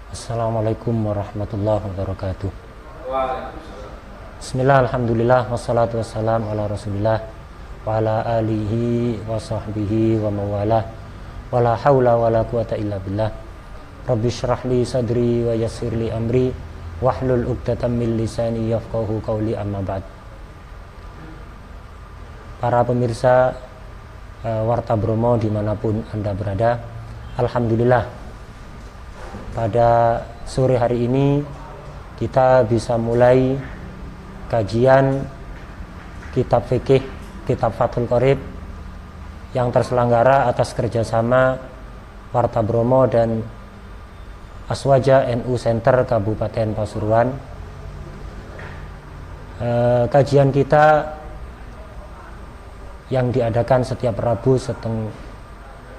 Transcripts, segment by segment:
Assalamualaikum warahmatullahi wabarakatuh. Waalaikumsalam. Bismillah, alhamdulillah, wassalatu wassalamu ala rasulillah wa ala alihi wa sahbihi wa mawalah wa la hawla wa la quwata illa billah. Rabbi syrah li sadri wa yassir li amri wahlul uqdatam min lisani yafqahu qawli, amma ba'd. Para pemirsa Warta Bromo dimanapun Anda berada, alhamdulillah pada sore hari ini kita bisa mulai kajian kitab fikih, kitab Fathul Qorib yang terselenggara atas kerjasama Warta Bromo dan Aswaja NU Center Kabupaten Pasuruan. Kajian kita yang diadakan setiap Rabu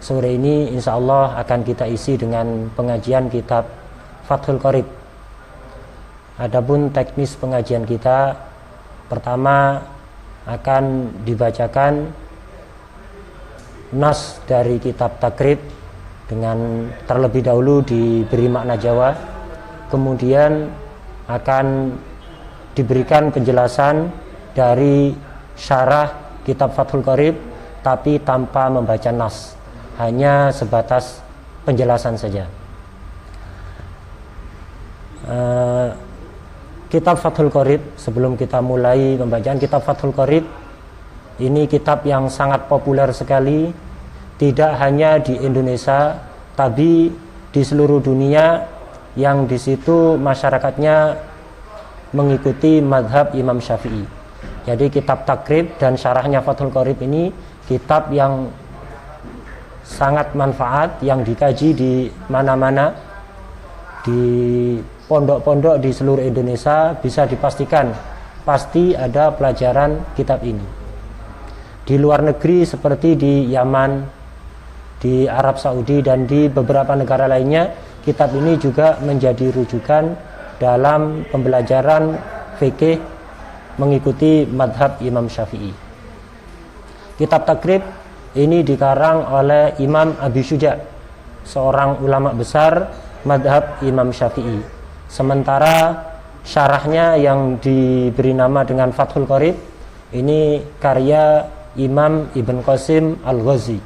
sore ini insya Allah akan kita isi dengan pengajian kitab Fathul Qorib. Adapun teknis pengajian kita, pertama akan dibacakan nas dari kitab Takrib dengan terlebih dahulu diberi makna Jawa, kemudian akan diberikan penjelasan dari syarah kitab Fathul Qorib tapi tanpa membaca nas, hanya sebatas penjelasan saja. Kitab Fathul Qorib, sebelum kita mulai pembacaan kitab Fathul Qorib, ini kitab yang sangat populer sekali, tidak hanya di Indonesia tapi di seluruh dunia, yang di situ masyarakatnya mengikuti madhab Imam Syafi'i. Jadi kitab Takrib dan syarahnya Fathul Qorib ini kitab yang sangat manfaat, yang dikaji di mana-mana, di pondok-pondok di seluruh Indonesia bisa dipastikan pasti ada pelajaran kitab ini. Di luar negeri seperti di Yaman, di Arab Saudi dan di beberapa negara lainnya, kitab ini juga menjadi rujukan dalam pembelajaran fikih mengikuti madhab Imam Syafi'i. Kitab Takrib ini dikarang oleh Imam Abi Syuja, seorang ulama besar madhab Imam Syafi'i. Sementara syarahnya yang diberi nama dengan Fathul Qorib ini karya Imam Ibn Qasim Al-Ghazi.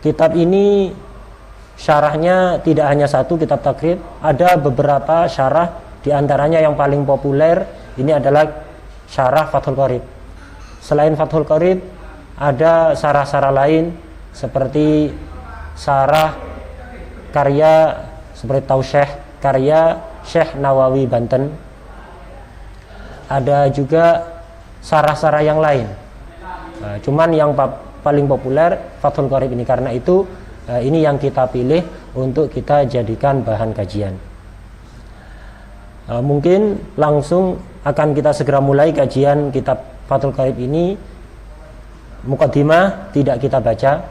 Kitab ini syarahnya tidak hanya satu, kitab Takrib, ada beberapa syarah, diantaranya yang paling populer ini adalah syarah Fathul Qorib. Selain Fathul Qorib ada syarah-syarah lain seperti syarah karya seperti Tausyih karya Syekh Nawawi Banten. Ada juga syarah-syarah yang lain. Cuman yang paling populer Fathul Qorib ini, karena itu ini yang kita pilih untuk kita jadikan bahan kajian. Mungkin langsung akan kita segera mulai kajian kitab Fathul Qorib ini. Muqaddimah tidak kita baca,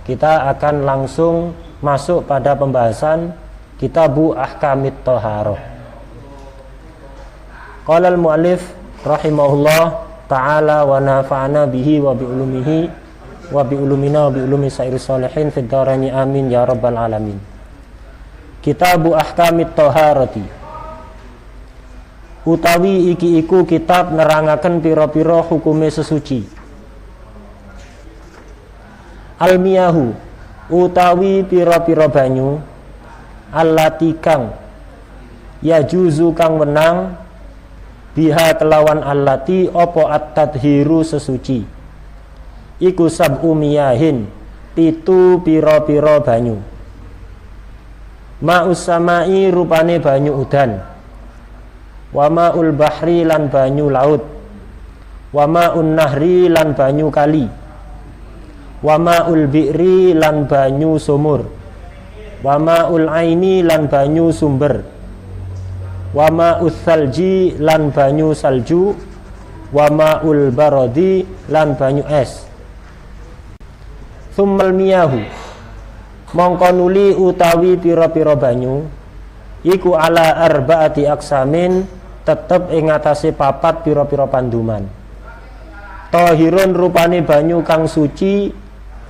kita akan langsung masuk pada pembahasan Kitabu Ahkamit Thaharah. Qala al-mu'allif rahimahullah ta'ala wa nafa'ana bihi wa bi ulumihi wa bi ulumina wa bi ulumi sa'iris sholihin fid dharaini amin ya rabbal alamin. Kitabu Ahkamit Thaharati, utawi iki iku kitab nerangaken pira-pira hukume sesuci. Almiyahu, utawi pira-pira banyu, allati kang yajuzu kang wenang, biha kelawan allati opo at-tadhiru sesuci, iku sab'u miyahin, pitu pira-pira banyu. Ma'us samai, rupane banyu udan, wa ma'ul bahri lan banyu laut, wa ma'un nahri lan banyu kali, wa ma'ul bi'ri lan banyu sumur, wa ma'ul aini lan banyu sumber, wa ma'ul salji lan banyu salju, wa ma'ul barodi lan banyu es. Tsummal miyahu, mongko nuli utawi pira-pira banyu iku ala arba'ati aksamin, tetep ing atase papat pira-pira panduman. Tahirun, rupane banyu kang suci,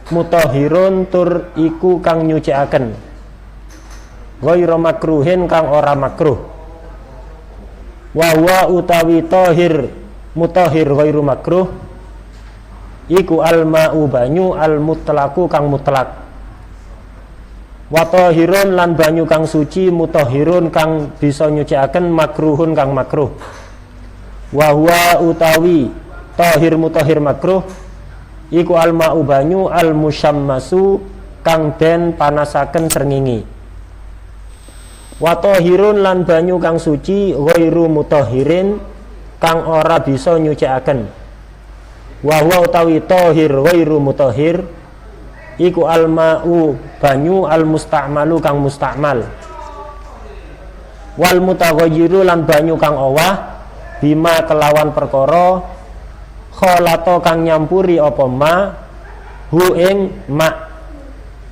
mutahhirun tur iku kang nyucikaken. ghairu makruhin kang ora makruh. Wa huwa utawi tahir mutahhir ghairu makruh iku al-ma'u banyu al-mutlaqu kang mutlak. Wa tahirun lan banyu kang suci mutahhirun kang bisa nyucikaken makruhun kang makruh. Wa huwa utawi tahir mutahhir makruh iku al-ma'u banyu al-musyammasu kang den panasaken srengenge. Wa tahirun lan banyu kang suci ghairu mutahhirin kang ora bisa nyucikaken. Wa huwa utawi tahir ghairu mutahhir iku al-ma'u banyu al-musta'malu kang musta'mal. Wal mutaghayyiru lan banyu kang owah bima kelawan perkara khalata kang nyampuri apa ma hu ing ma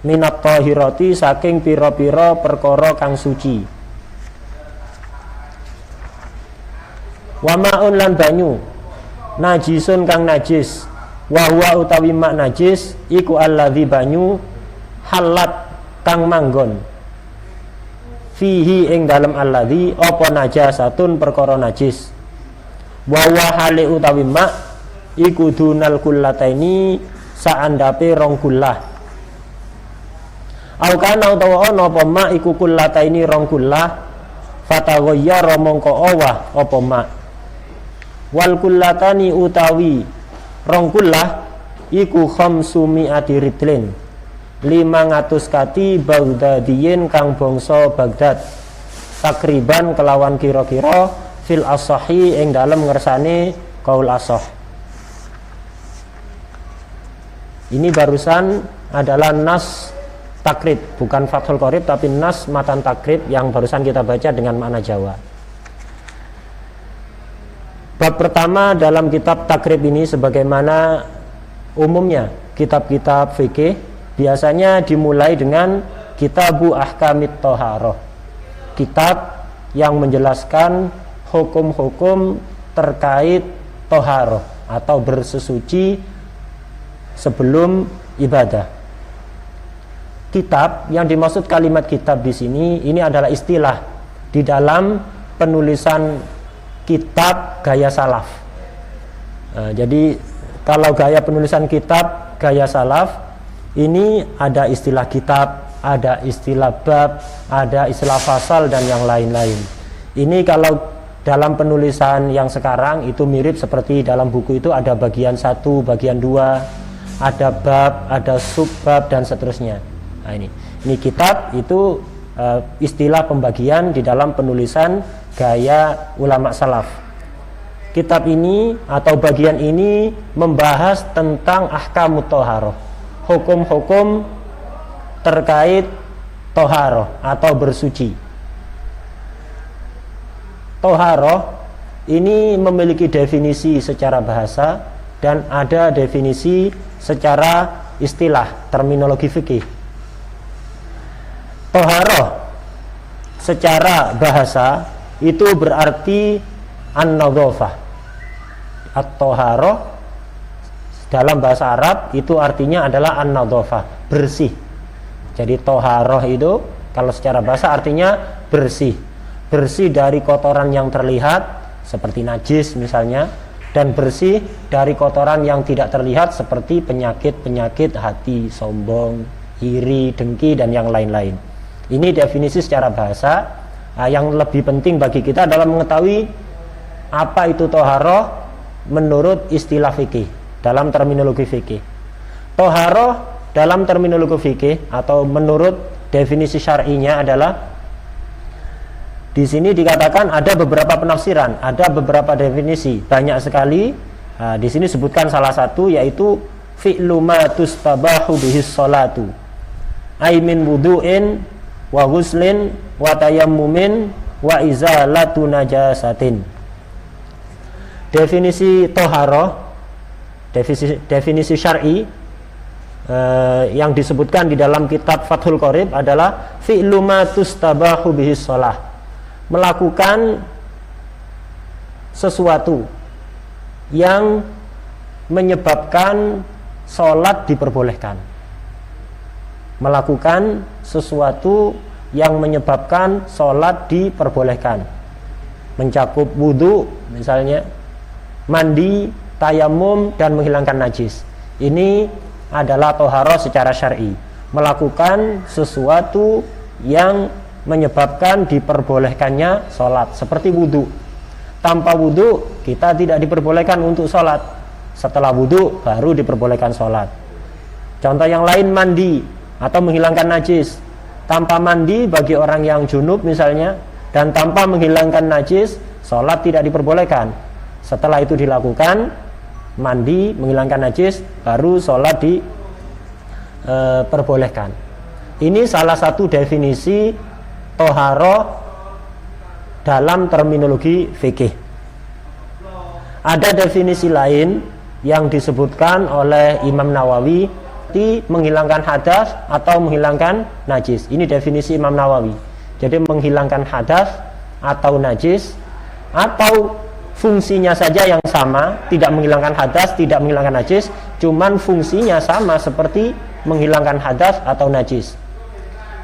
minat tahirati saking pira-pira perkara kang suci. Wa ma'un lan banyu najisun kang najis. Wa huwa utawi mak najis iku alladzi banyu halat kang manggon fihi ing dalem alladzi apa najasatun perkara najis. Wa huwa hale utawi mak iku dunal kullataini saandape rong kullah. Au kana utawa ana apa mak iku kullataini rong kullah fataghayyara mongko owah apa mak. Wal kullatani utawi rong kullah iku khamsumi'ati ridlin 500 kati Baghdadiyin kang bangsa Baghdad takriban kelawan kira-kira fil asahi ing dalem ngersane kaul asah. Ini barusan adalah nas takrib, bukan Fathul Qorib tapi nas matan takrib yang barusan kita baca dengan makna Jawa. Bab pertama dalam kitab takrib ini sebagaimana umumnya kitab-kitab fikih biasanya dimulai dengan Kitabu Ahkamit Thaharah, kitab yang menjelaskan hukum-hukum terkait thaharah atau bersesuci sebelum ibadah. Kitab yang dimaksud kalimat kitab di sini ini adalah istilah di dalam penulisan kitab gaya salaf. Jadi kalau gaya penulisan kitab gaya salaf ini ada istilah kitab, ada istilah bab, ada istilah fasal dan yang lain-lain. Ini kalau dalam penulisan yang sekarang itu mirip seperti dalam buku itu ada bagian 1, bagian 2, ada bab, ada subbab dan seterusnya. Nah, ini kitab itu istilah pembagian di dalam penulisan gaya ulama salaf. Kitab ini atau bagian ini membahas tentang ahkamut thaharah, hukum-hukum terkait thaharah atau bersuci. Thaharah ini memiliki definisi secara bahasa dan ada definisi secara istilah terminologi fikih. Thaharah secara bahasa itu berarti an-nadhafah. At-thaharah dalam bahasa Arab itu artinya adalah an-nadhafah, bersih. Jadi thaharah itu kalau secara bahasa artinya bersih. Bersih dari kotoran yang terlihat seperti najis misalnya, dan bersih dari kotoran yang tidak terlihat seperti penyakit-penyakit hati, sombong, iri, dengki dan yang lain-lain. Ini definisi secara bahasa. Yang lebih penting bagi kita adalah mengetahui apa itu thaharah menurut istilah fikih dalam terminologi fikih. Thaharah dalam terminologi fikih atau menurut definisi syar'inya adalah di sini dikatakan ada beberapa penafsiran, ada beberapa definisi, banyak sekali. Di sini sebutkan salah satu yaitu fi'lu ma tustabahu bihis sholatu ay min wudu'in wa ghuslin wa tayammumin wa izalatu najasatin. Definisi thaharah, definisi syar'i yang disebutkan di dalam kitab Fathul Qorib adalah fi'lu ma tustabahu bihis shalah, melakukan sesuatu yang menyebabkan sholat diperbolehkan. Melakukan sesuatu yang menyebabkan sholat diperbolehkan. Mencakup wudhu misalnya, mandi, tayamum, dan menghilangkan najis. Ini adalah toharoh secara syar'i, melakukan sesuatu yang menyebabkan diperbolehkannya sholat, seperti wudhu. Tanpa wudhu kita tidak diperbolehkan untuk sholat, setelah wudhu baru diperbolehkan sholat. Contoh yang lain, mandi atau menghilangkan najis. Tanpa mandi bagi orang yang junub misalnya, dan tanpa menghilangkan najis, sholat tidak diperbolehkan. Setelah itu dilakukan, mandi, menghilangkan najis, baru sholat diperbolehkan. Ini salah satu definisi toharoh dalam terminologi fikih. Ada definisi lain yang disebutkan oleh Imam Nawawi, menghilangkan hadas atau menghilangkan najis. Ini definisi Imam Nawawi. Jadi menghilangkan hadas atau najis, atau fungsinya saja yang sama, tidak menghilangkan hadas, tidak menghilangkan najis, cuman fungsinya sama seperti menghilangkan hadas atau najis,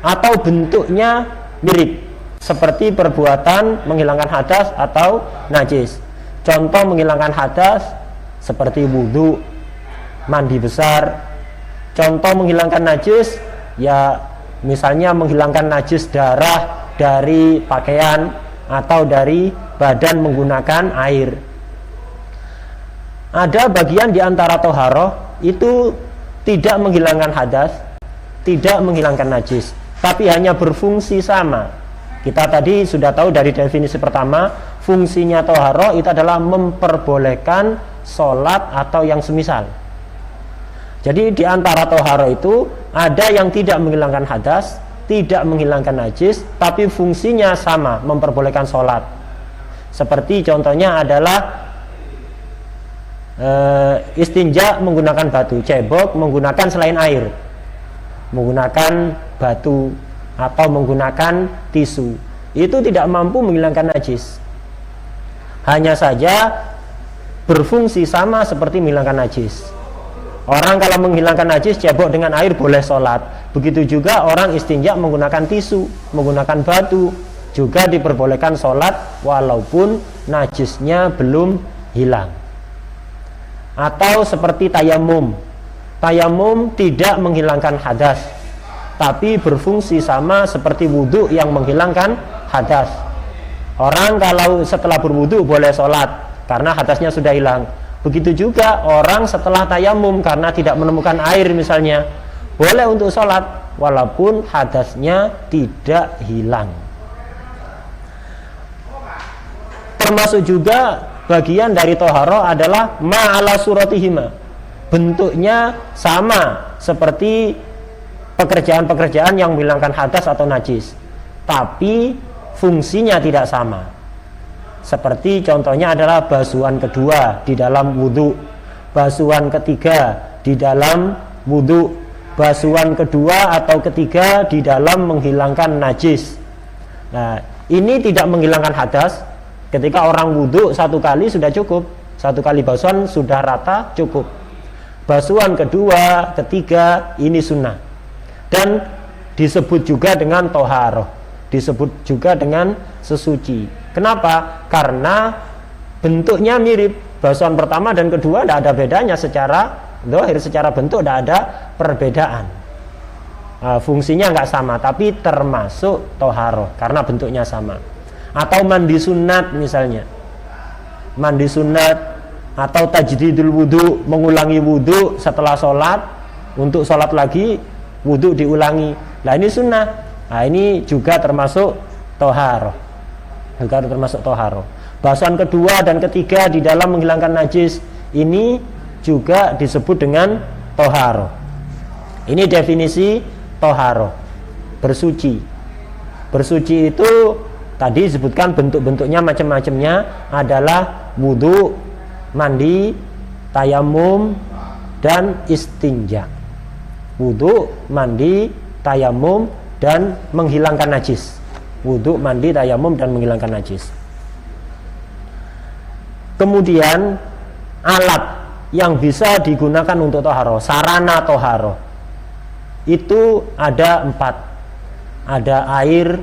atau bentuknya mirip seperti perbuatan menghilangkan hadas atau najis. Contoh menghilangkan hadas seperti wudhu, mandi besar. Contoh menghilangkan najis, ya misalnya menghilangkan najis darah dari pakaian atau dari badan menggunakan air. Ada bagian di antara toharoh itu tidak menghilangkan hadas, tidak menghilangkan najis, tapi hanya berfungsi sama. Kita tadi sudah tahu dari definisi pertama, fungsinya toharoh itu adalah memperbolehkan sholat atau yang semisal. Jadi di antara toharoh itu ada yang tidak menghilangkan hadas, tidak menghilangkan najis, tapi fungsinya sama, memperbolehkan sholat. Seperti contohnya adalah istinja menggunakan batu, cebok menggunakan selain air, menggunakan batu atau menggunakan tisu. Itu tidak mampu menghilangkan najis, hanya saja berfungsi sama seperti menghilangkan najis. Orang kalau menghilangkan najis cebok dengan air boleh sholat. Begitu juga orang istinja menggunakan tisu, menggunakan batu, juga diperbolehkan sholat walaupun najisnya belum hilang. Atau seperti tayamum. Tayamum tidak menghilangkan hadas, tapi berfungsi sama seperti wudhu yang menghilangkan hadas. Orang kalau setelah berwudhu boleh sholat karena hadasnya sudah hilang. Begitu juga orang setelah tayamum karena tidak menemukan air misalnya, boleh untuk sholat walaupun hadasnya tidak hilang. Termasuk juga bagian dari toharoh adalah ma'ala suratihima, bentuknya sama seperti pekerjaan-pekerjaan yang menghilangkan hadas atau najis, tapi fungsinya tidak sama. Seperti contohnya adalah basuhan kedua di dalam wudhu, basuhan ketiga di dalam wudhu, basuhan kedua atau ketiga di dalam menghilangkan najis. Nah, ini tidak menghilangkan hadas. Ketika orang wudhu satu kali sudah cukup, satu kali basuhan sudah rata cukup. Basuhan kedua, ketiga ini sunnah, dan disebut juga dengan toharoh, disebut juga dengan sesuci. Kenapa? Karena bentuknya mirip. Basuhan pertama dan kedua tidak ada bedanya secara zahir, secara bentuk tidak ada perbedaan. Fungsinya nggak sama, tapi termasuk toharoh karena bentuknya sama. Atau mandi sunat misalnya, mandi sunat atau tajdidul wudhu, mengulangi wudhu setelah sholat, untuk sholat lagi wudhu diulangi. Nah ini sunnah. Nah ini juga termasuk toharoh, juga termasuk toharoh. Basuhan kedua dan ketiga di dalam menghilangkan najis, ini juga disebut dengan toharoh. Ini definisi toharoh, bersuci. Bersuci itu tadi disebutkan bentuk-bentuknya macam-macamnya adalah wudhu, mandi, tayamum, dan istinja. Wudhu, mandi, tayamum, dan menghilangkan najis. Wudhu, mandi, tayamum, dan menghilangkan najis. Kemudian alat yang bisa digunakan untuk toharoh, sarana toharoh, itu ada 4. ada air,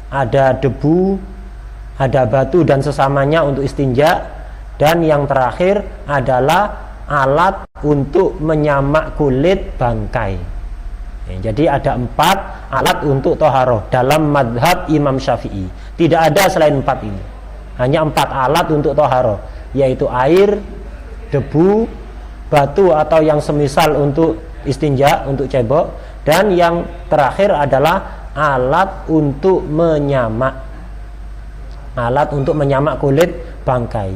ada debu, ada batu dan sesamanya untuk istinja, dan yang terakhir adalah alat untuk menyamak kulit bangkai. Jadi ada 4 alat untuk toharoh dalam madhab Imam Syafi'i. Tidak ada selain 4 ini. Hanya 4 alat untuk toharoh, yaitu air, debu, batu atau yang semisal untuk istinja, untuk cebok, dan yang terakhir adalah alat untuk menyamak. Alat untuk menyamak kulit bangkai.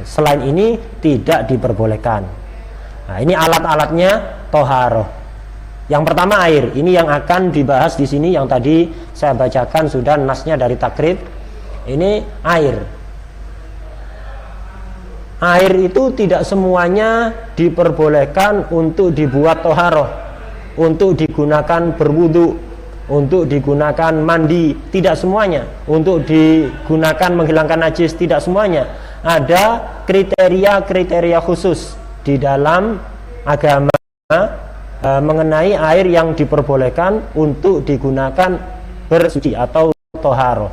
Selain ini tidak diperbolehkan. Nah, ini alat-alatnya toharoh. Yang pertama air, ini yang akan dibahas di sini, yang tadi saya bacakan sudah nasnya dari takrib. Ini air. Air itu tidak semuanya diperbolehkan untuk dibuat toharoh, untuk digunakan berwudu, untuk digunakan mandi, tidak semuanya. Untuk digunakan menghilangkan najis, tidak semuanya. Ada kriteria-kriteria khusus di dalam agama mengenai air yang diperbolehkan untuk digunakan bersuci atau toharoh.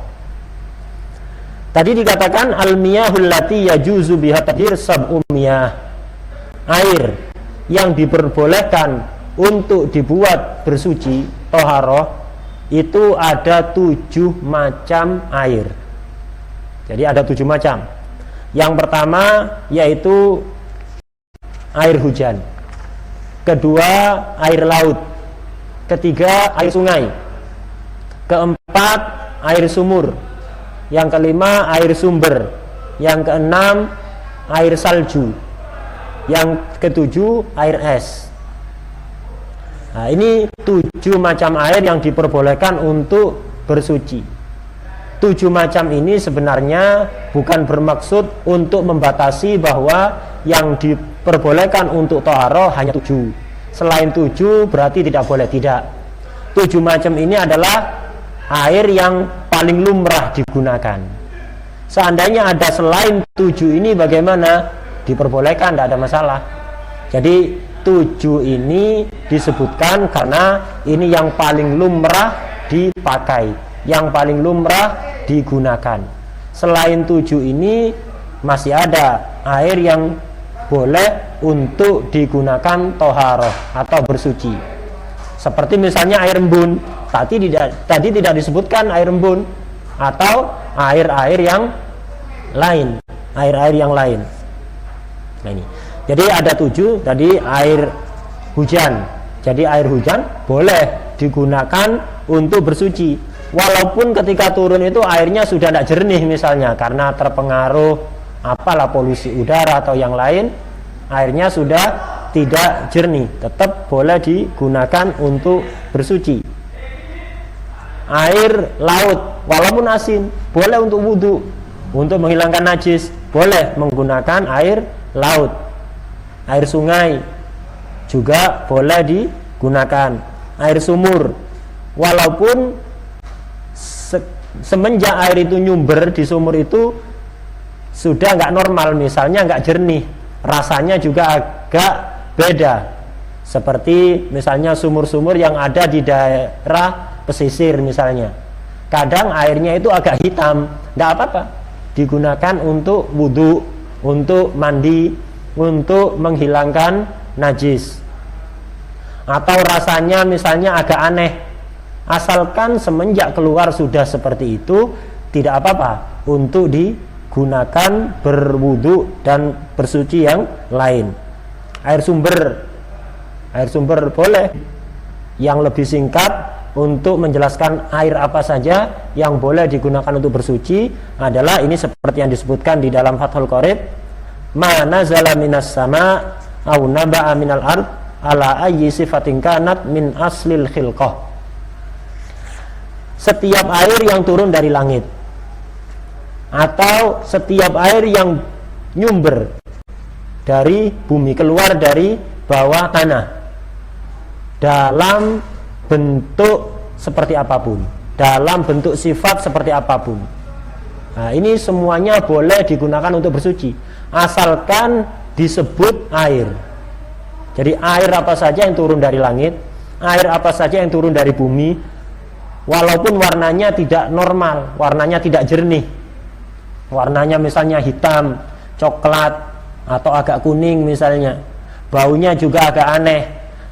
Tadi dikatakan al-miyahul lati yajuzu biha tathir sab'u miyah. Air yang diperbolehkan untuk dibuat bersuci toharoh itu ada 7 macam air. Jadi ada 7 macam. Yang pertama yaitu air hujan. Kedua, air laut. Ketiga, air sungai. Keempat, air sumur. Yang kelima, air sumber. Yang keenam, air salju. Yang ketujuh, air es. Nah, ini 7 macam air yang diperbolehkan untuk bersuci. 7 macam ini sebenarnya bukan bermaksud untuk membatasi bahwa yang diperbolehkan untuk toharoh hanya 7. Selain 7 berarti tidak boleh, tidak. 7 macam ini adalah air yang paling lumrah digunakan. Seandainya ada selain 7 ini bagaimana? Diperbolehkan, tidak ada masalah. Jadi 7 ini disebutkan karena ini yang paling lumrah dipakai, yang paling lumrah digunakan. Selain 7 ini masih ada air yang boleh untuk digunakan toharoh atau bersuci. Seperti misalnya air embun. Tadi tidak disebutkan air embun atau air-air yang lain, air-air yang lain. Nah ini. Jadi ada 7 tadi air hujan. Jadi air hujan boleh digunakan untuk bersuci. Walaupun ketika turun itu airnya sudah tidak jernih misalnya karena terpengaruh apalah polusi udara atau yang lain, airnya sudah tidak jernih, tetap boleh digunakan untuk bersuci. Air laut walaupun asin boleh untuk wudhu, untuk menghilangkan najis boleh menggunakan air laut. Air sungai juga boleh digunakan. Air sumur walaupun semenjak air itu nyumber di sumur itu sudah nggak normal, misalnya nggak jernih, rasanya juga agak beda. Seperti misalnya sumur-sumur yang ada di daerah pesisir misalnya, kadang airnya itu agak hitam, nggak apa-apa, digunakan untuk wudhu, untuk mandi, untuk menghilangkan najis. Atau rasanya misalnya agak aneh, asalkan semenjak keluar sudah seperti itu, tidak apa-apa untuk digunakan berwudu dan bersuci yang lain. Air sumber boleh. Yang lebih singkat untuk menjelaskan air apa saja yang boleh digunakan untuk bersuci adalah ini seperti yang disebutkan di dalam Fathul Qorib, ma nazala minas sama au naba'a minal ard ala ayyi sifatin kanat min aslil khilqah. Setiap air yang turun dari langit atau setiap air yang nyumber dari bumi, keluar dari bawah tanah dalam bentuk seperti apapun, dalam bentuk sifat seperti apapun. Nah, ini semuanya boleh digunakan untuk bersuci asalkan disebut air. Jadi air apa saja yang turun dari langit, air apa saja yang turun dari bumi, walaupun warnanya tidak normal, warnanya tidak jernih, warnanya misalnya hitam, coklat, atau agak kuning misalnya, baunya juga agak aneh,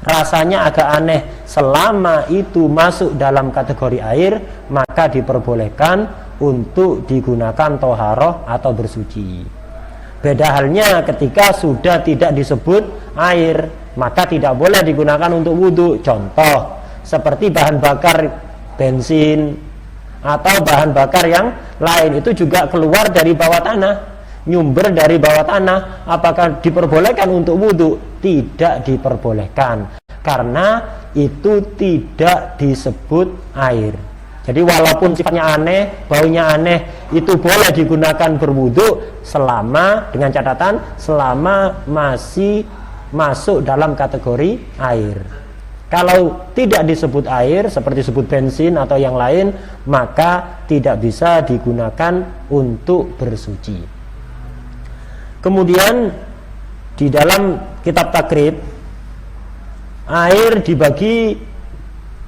rasanya agak aneh, selama itu masuk dalam kategori air, maka diperbolehkan untuk digunakan toharoh atau bersuci. Beda halnya ketika sudah tidak disebut air, maka tidak boleh digunakan untuk wudhu. Contoh seperti bahan bakar bensin atau bahan bakar yang lain, itu juga keluar dari bawah tanah, nyumber dari bawah tanah. Apakah diperbolehkan untuk wudhu? Tidak diperbolehkan, karena itu tidak disebut air. Jadi walaupun sifatnya aneh, baunya aneh, itu boleh digunakan berwudhu selama, dengan catatan, selama masih masuk dalam kategori air. Kalau tidak disebut air, seperti disebut bensin atau yang lain, maka tidak bisa digunakan untuk bersuci. Kemudian di dalam kitab takrib, air dibagi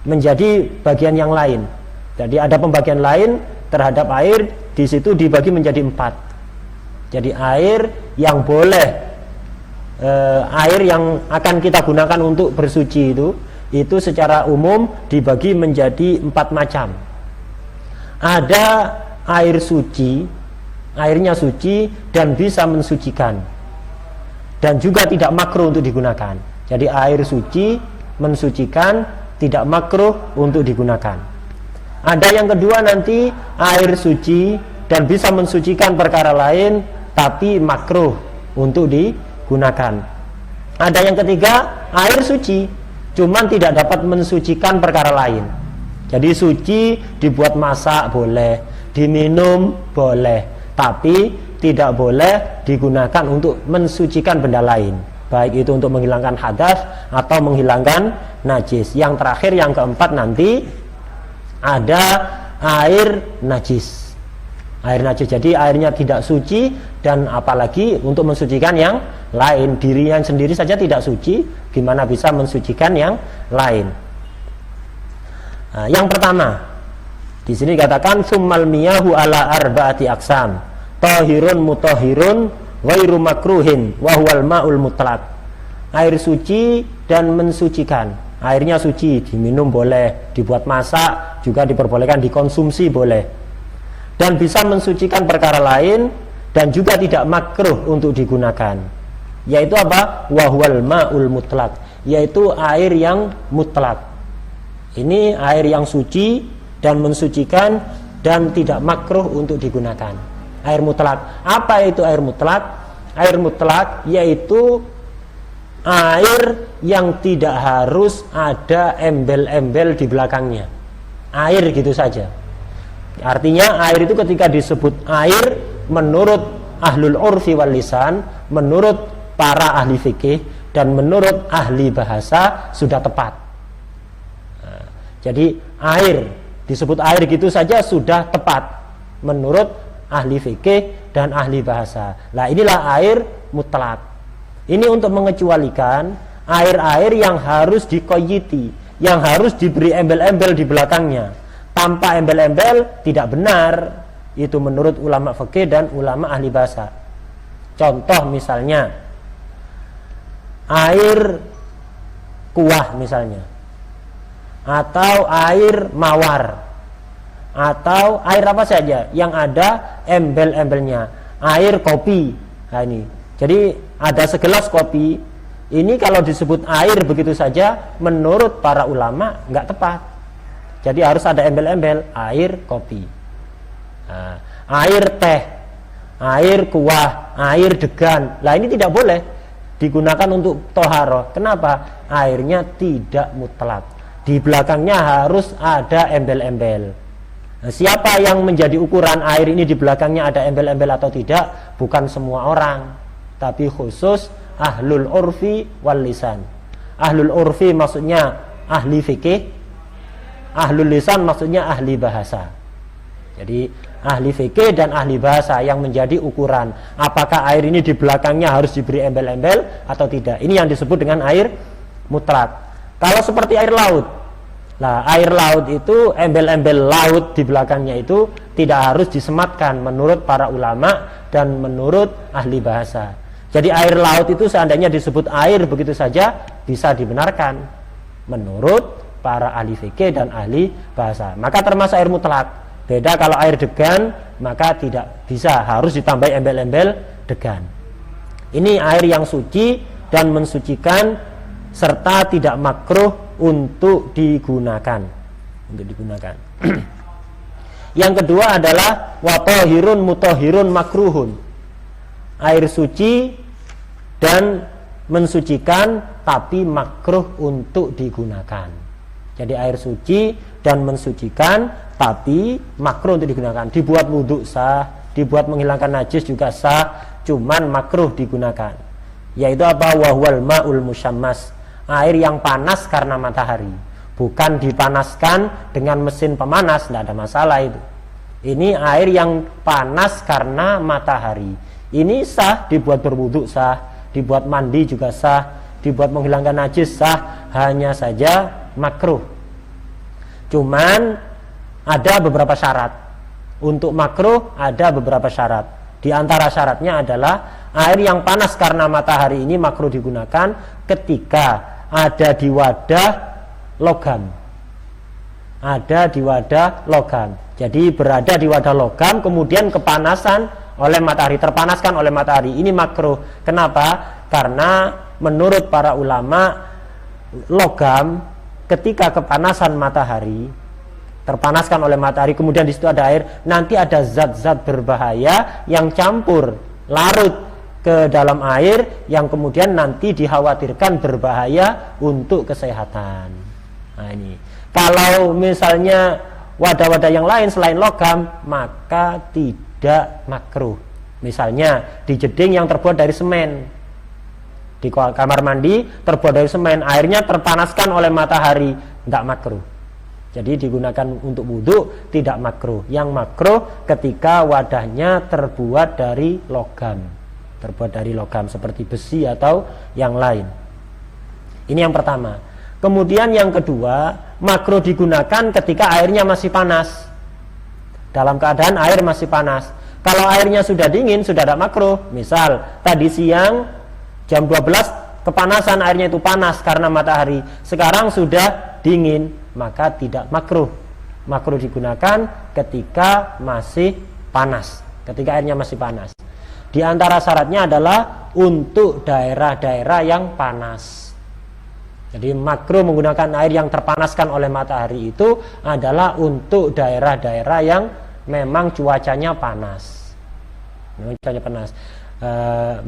menjadi bagian yang lain. Jadi ada pembagian lain terhadap air, di situ dibagi menjadi 4. Jadi air yang boleh, air yang akan kita gunakan untuk bersuci itu secara umum dibagi menjadi 4 macam. Ada air suci, airnya suci dan bisa mensucikan, dan juga tidak makruh untuk digunakan. Jadi air suci, mensucikan, tidak makruh untuk digunakan. Ada yang kedua nanti, air suci dan bisa mensucikan perkara lain, tapi makruh untuk digunakan. Ada yang ketiga, air suci, cuman tidak dapat mensucikan perkara lain. Jadi suci dibuat masak boleh, diminum boleh, tapi tidak boleh digunakan untuk mensucikan benda lain, baik itu untuk menghilangkan hadas atau menghilangkan najis. Yang terakhir, yang keempat nanti, ada air najis. Air najis, jadi airnya tidak suci, dan apalagi untuk mensucikan yang lain. Dirinya sendiri saja tidak suci, gimana bisa mensucikan yang lain? Nah, yang pertama, di sini katakan summal miyahu ala arba'ati aqsam, tahirun mutahhirun ghairu makruhin wa huwal ma'ul mutlaq. Air suci dan mensucikan. Airnya suci, diminum boleh, dibuat masak juga diperbolehkan, dikonsumsi boleh, dan bisa mensucikan perkara lain, dan juga tidak makruh untuk digunakan. Yaitu apa? Wahwal ma'ul mutlak, yaitu air yang mutlak. Ini air yang suci dan mensucikan dan tidak makruh untuk digunakan. Air mutlak. Apa itu air mutlak? Air mutlak yaitu air yang tidak harus ada embel-embel di belakangnya. Air gitu saja. Artinya air itu ketika disebut air, menurut ahlul urfi wal lisan, menurut para ahli fikih dan menurut ahli bahasa sudah tepat. Nah, jadi air, disebut air gitu saja sudah tepat menurut ahli fikih dan ahli bahasa. Nah, inilah air mutlak. Ini untuk mengecualikan air-air yang harus dikoyiti, yang harus diberi embel-embel di belakangnya. Tanpa embel-embel tidak benar. Itu menurut ulama fikih dan ulama ahli bahasa. Contoh misalnya, air kuah misalnya, atau air mawar, atau air apa saja yang ada embel-embelnya. Air kopi. Nah ini. Jadi ada segelas kopi, ini kalau disebut air begitu saja, menurut para ulama nggak tepat. Jadi harus ada embel-embel, air kopi, nah, air teh, air kuah, air degan. Lah ini tidak boleh digunakan untuk toharoh. Kenapa? Airnya tidak mutlak. Di belakangnya harus ada embel-embel. Nah, siapa yang menjadi ukuran air ini di belakangnya ada embel-embel atau tidak? Bukan semua orang, tapi khusus ahlul urfi wal lisan. Ahlul urfi maksudnya ahli fikih, ahlul lisan maksudnya ahli bahasa. Jadi ahli fikih dan ahli bahasa yang menjadi ukuran apakah air ini di belakangnya harus diberi embel-embel atau tidak. Ini yang disebut dengan air mutlak. Kalau seperti air laut, Nah, air laut itu, embel-embel laut di belakangnya itu tidak harus disematkan menurut para ulama dan menurut ahli bahasa. Jadi air laut itu seandainya disebut air begitu saja bisa dibenarkan menurut para ahli fikih dan ahli bahasa. Maka termasuk air mutlak. Beda kalau air degan, maka tidak bisa, harus ditambah embel-embel degan. Ini air yang suci dan mensucikan serta tidak makruh untuk digunakan. Yang kedua adalah watahirun mutahirun makruhun. Air suci dan mensucikan tapi makruh untuk digunakan. Jadi air suci dan mensucikan tapi makruh untuk digunakan. Dibuat wudhu sah, dibuat menghilangkan najis juga sah, cuman makruh digunakan. Yaitu apa? Wahwal ma'ul musyammas, air yang panas karena matahari, bukan dipanaskan dengan mesin pemanas, tidak ada masalah itu. Ini air yang panas karena matahari. Ini sah, dibuat berwudhu sah, dibuat mandi juga sah, dibuat menghilangkan najis sah, hanya saja makruh. Cuman ada beberapa syarat. Untuk makruh ada beberapa syarat. Di antara syaratnya adalah air yang panas karena matahari ini makruh digunakan ketika ada di wadah logam. Ada di wadah logam. Jadi berada di wadah logam kemudian kepanasan oleh matahari, terpanaskan oleh matahari. Ini makruh. Kenapa? Karena menurut para ulama logam ketika kepanasan matahari, terpanaskan oleh matahari, kemudian di situ ada air, nanti ada zat-zat berbahaya yang campur larut ke dalam air yang kemudian nanti dikhawatirkan berbahaya untuk kesehatan. Nah ini, kalau misalnya wadah-wadah yang lain selain logam, maka tidak makruh. Misalnya di jeding yang terbuat dari semen, di kamar mandi terbuat dari semen, airnya terpanaskan oleh matahari, tidak makruh. Jadi digunakan untuk wudhu tidak makruh. Yang makruh ketika wadahnya terbuat dari logam, seperti besi atau yang lain. Ini yang pertama. Kemudian yang kedua, makruh digunakan ketika airnya masih panas. Dalam keadaan air masih panas. Kalau airnya sudah dingin, sudah tidak makruh. Misal tadi siang jam 12 kepanasan, airnya itu panas karena matahari. Sekarang sudah dingin, maka tidak makruh. Makruh digunakan ketika masih panas, ketika airnya masih panas. Di antara syaratnya adalah untuk daerah-daerah yang panas. Jadi makruh menggunakan air yang terpanaskan oleh matahari itu adalah untuk daerah-daerah yang memang cuacanya panas.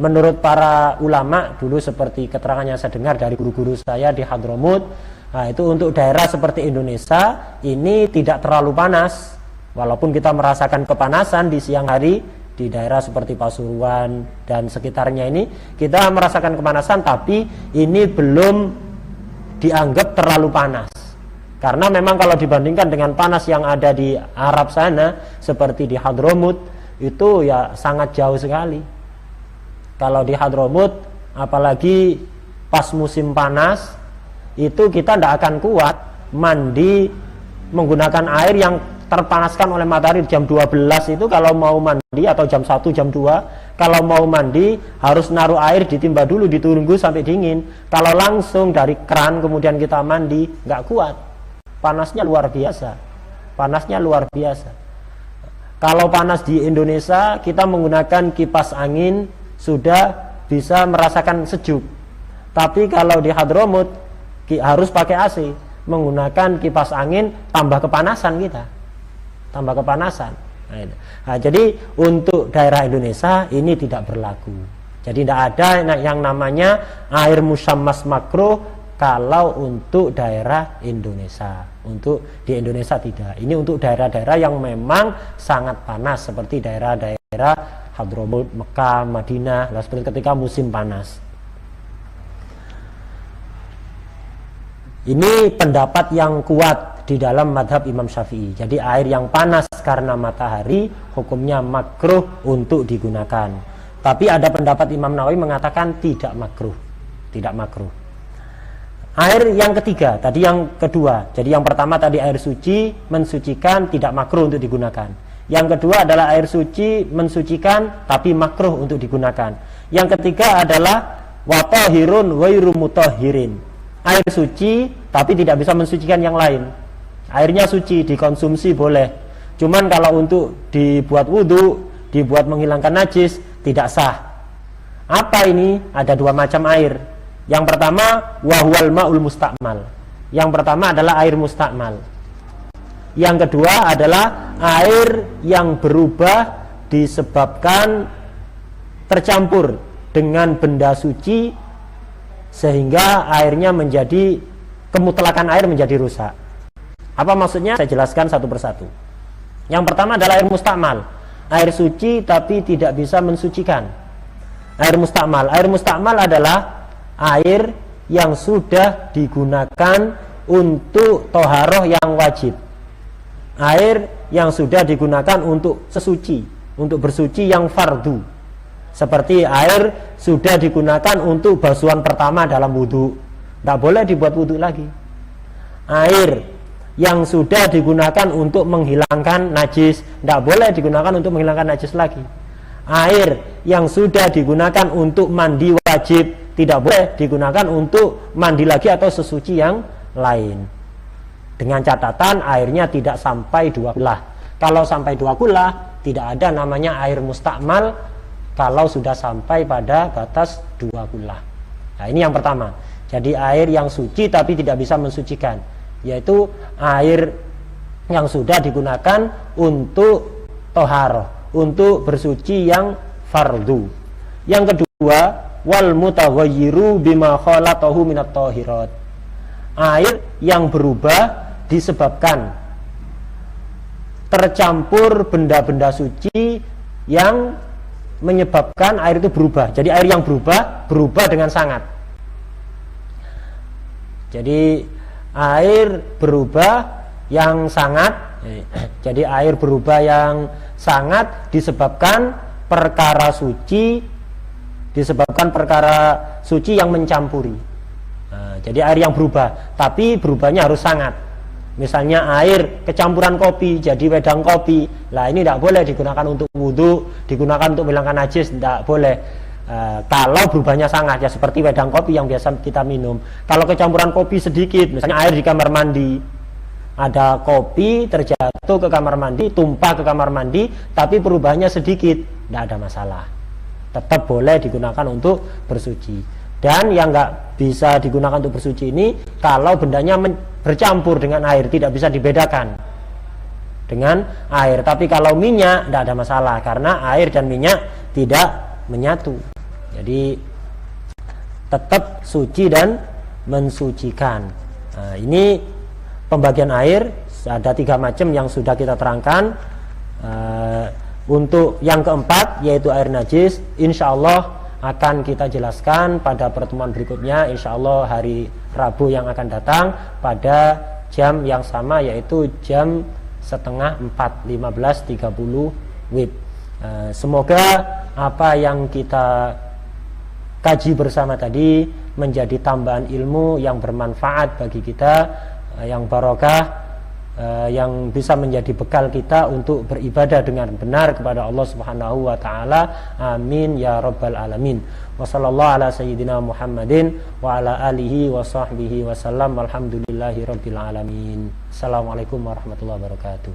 Menurut para ulama dulu, seperti keterangan yang saya dengar dari guru-guru saya di Hadramut, nah itu untuk daerah seperti Indonesia ini tidak terlalu panas. Walaupun kita merasakan kepanasan di siang hari di daerah seperti Pasuruan dan sekitarnya ini, kita merasakan kepanasan, tapi ini belum dianggap terlalu panas. Karena memang kalau dibandingkan dengan panas yang ada di Arab sana seperti di Hadramut, itu ya sangat jauh sekali. Kalau di Hadramut apalagi pas musim panas, itu kita tidak akan kuat mandi menggunakan air yang terpanaskan oleh matahari jam 12 itu. Kalau mau mandi atau jam 1, jam 2, kalau mau mandi harus naruh air, ditimba dulu, ditunggu sampai dingin. Kalau langsung dari keran kemudian kita mandi, nggak kuat. Panasnya luar biasa. Kalau panas di Indonesia, kita menggunakan kipas angin sudah bisa merasakan sejuk. Tapi kalau di Hadramut harus pakai AC, menggunakan kipas angin, tambah kepanasan kita. Nah, jadi untuk daerah Indonesia ini tidak berlaku. Jadi tidak ada yang namanya air musyammas makruh kalau untuk daerah Indonesia. Untuk di Indonesia tidak. Ini untuk daerah-daerah yang memang sangat panas, seperti daerah-daerah Hadramut, Mekah, Madinah, seperti ketika musim panas. Ini pendapat yang kuat di dalam madhab Imam Syafi'i. Jadi air yang panas karena matahari hukumnya makruh untuk digunakan. Tapi ada pendapat Imam Nawawi mengatakan tidak makruh. Air yang ketiga, tadi yang kedua. Jadi yang pertama tadi air suci, mensucikan, tidak makruh untuk digunakan. Yang kedua adalah air suci, mensucikan, tapi makruh untuk digunakan. Yang ketiga adalah wa tahirun wairu mutahhirin. Air suci, tapi tidak bisa mensucikan yang lain. Airnya suci, dikonsumsi boleh. Cuman kalau untuk dibuat wudhu, dibuat menghilangkan najis, tidak sah. Apa ini? Ada dua macam air. Yang pertama, wahwal ma'ul mustakmal. Yang pertama adalah air mustakmal. Yang kedua adalah air yang berubah disebabkan tercampur dengan benda suci sehingga airnya menjadi, kemutlakan air menjadi rusak. Apa maksudnya? Saya jelaskan satu persatu. Yang pertama adalah air mustakmal, air suci tapi tidak bisa mensucikan. Air mustakmal adalah air yang sudah digunakan untuk toharoh yang wajib, air yang sudah digunakan untuk sesuci, untuk bersuci yang fardu. Seperti air sudah digunakan untuk basuhan pertama dalam wudhu, tidak boleh dibuat wudhu lagi. Air yang sudah digunakan untuk menghilangkan najis, tidak boleh digunakan untuk menghilangkan najis lagi. Air yang sudah digunakan untuk mandi wajib, tidak boleh digunakan untuk mandi lagi atau sesuci yang lain. Dengan catatan airnya tidak sampai 2 kulah. Kalau sampai 2 kulah, tidak ada namanya air mustakmal kalau sudah sampai pada batas 2 kulah. Nah, ini yang pertama. Jadi air yang suci tapi tidak bisa mensucikan, yaitu air yang sudah digunakan untuk toharoh, untuk bersuci yang fardu. Yang kedua, wal mutaghayyiru bima khalatahu minat tahirat. Air yang berubah disebabkan tercampur benda-benda suci yang menyebabkan air itu berubah. Jadi air yang berubah dengan sangat. Jadi air berubah yang sangat. Jadi air berubah yang sangat disebabkan perkara suci, yang mencampuri. Nah, jadi air yang berubah, tapi berubahnya harus sangat. Misalnya air kecampuran kopi jadi wedang kopi, lah ini tidak boleh digunakan untuk wudhu, digunakan untuk menghilangkan najis, tidak boleh. Kalau berubahnya sangat, ya seperti wedang kopi yang biasa kita minum. Kalau kecampuran kopi sedikit, misalnya air di kamar mandi, ada kopi terjatuh ke kamar mandi, tumpah ke kamar mandi, tapi perubahannya sedikit, tidak ada masalah, tetap boleh digunakan untuk bersuci. Dan yang nggak bisa digunakan untuk bersuci ini kalau bendanya bercampur dengan air, tidak bisa dibedakan dengan air. Tapi kalau minyak tidak ada masalah, karena air dan minyak tidak menyatu. Jadi tetap suci dan mensucikan. Nah, ini pembagian air. Ada 3 macam yang sudah kita terangkan. Untuk yang keempat, yaitu air najis, insya Allah akan kita jelaskan pada pertemuan berikutnya, insya Allah hari Rabu yang akan datang pada jam yang sama, yaitu jam 3:30 15.30 WIB. Semoga apa yang kita kaji bersama tadi menjadi tambahan ilmu yang bermanfaat bagi kita, yang barokah, yang bisa menjadi bekal kita untuk beribadah dengan benar kepada Allah Subhanahu wa taala. Amin ya rabbal alamin. Wassallallahu ala sayyidina Muhammadin wa ala alihi wa sahbihi wasallam. Alhamdulillahi rabbil alamin. Assalamualaikum warahmatullahi wabarakatuh.